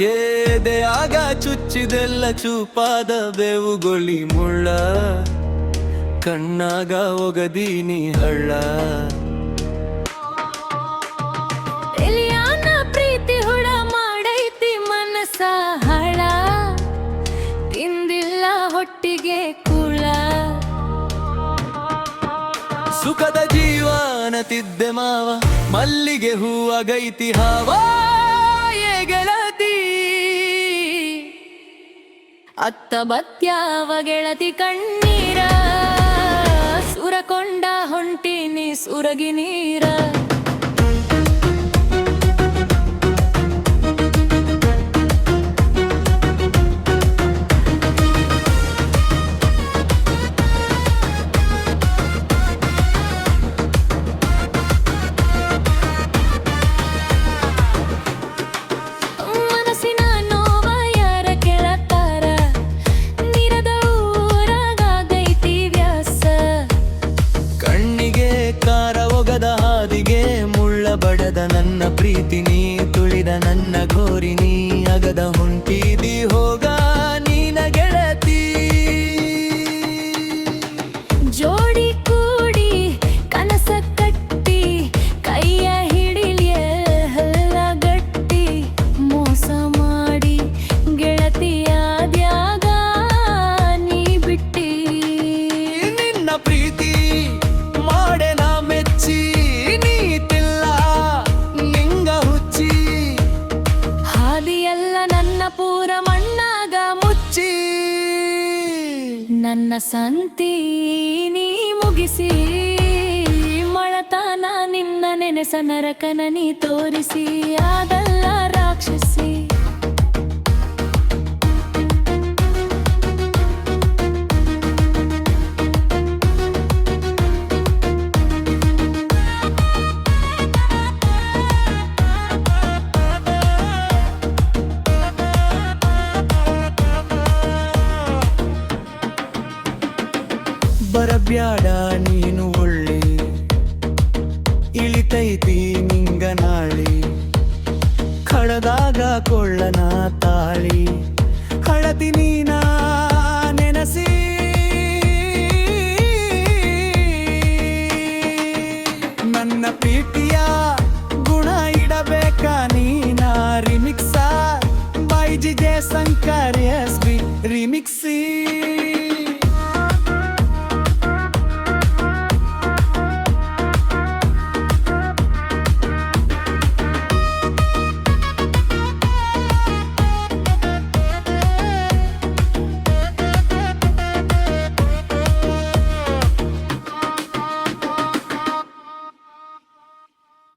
ಎದೆಯಾಗ ಚುಚ್ಚಿದೆಲ್ಲ ಚೂಪಾದ ಬೇವುಗೊಳಿ ಮುಳ್ಳ, ಕಣ್ಣಾಗ ಒಗದೀನಿ ಹಳ್ಳ. ಎಲಿಯಾನ ಪ್ರೀತಿ ಹುಳ ಮಾಡೈತಿ ಮನಸ ಹಳ, ತಿಂದಿಲ್ಲ ಹೊಟ್ಟಿಗೆ ಕುಳ. ಸುಖದ ಜೀವನ ತಿದ್ದೆ ಮಾವ, ಮಲ್ಲಿಗೆ ಹೂವಾಗೈತಿ ಹಾವ. ಗೆಳತಿ ಅತ್ತ ಬತ್ಯಾವ ಗೆಳತಿ ಕಣ್ಣೀರ, ಸುರಕೊಂಡ ಹೊಂಟಿನಿ ಸುರಗಿ ನೀರ. ಬಡದ ನನ್ನ ಪ್ರೀತಿ ನೀ ತುಳಿದ ನನ್ನ ಘೋರಿ ನೀ ಅಗದ ಹೊಂಟಿದಿ ಹೋಗ ನೀನ ಗೆಳತಿ. ಜೋಡಿ ಕೂಡಿ ಕನಸ ಕಟ್ಟಿ ಕೈಯ ಹಿಡಿಲಿಯಲ್ಲ ಗಟ್ಟಿ, ಮೋಸ ಮಾಡಿ ಗೆಳತಿಯಾದ್ಯಾಗ ನೀ ಬಿಟ್ಟಿ. ನಿನ್ನ ಪ್ರೀತಿ ಮಾಡೆ ನಾ ಮೆಚ್ಚಿ, ಪೂರ ಮಣ್ಣಾಗ ಮುಚ್ಚಿ ನನ್ನ ಸಂತಿ ನೀ ಮುಗಿಸಿ. ಮಳತಾನ ನಿನ್ನ ನೆನೆಸ ನರಕನ ನೀ ತೋರಿಸಿ, ಅದಲ್ಲ ರಾಕ್ಷಸಿ. ಬರಬ್ಯಾಡ ನೀನು ಒಳ್ಳೆ, ಇಳಿತೈತಿ ನಿಂಗ ನಾಳಿ, ಕಡದಾಗ ಕೊಳ್ಳನ ತಾಳಿ.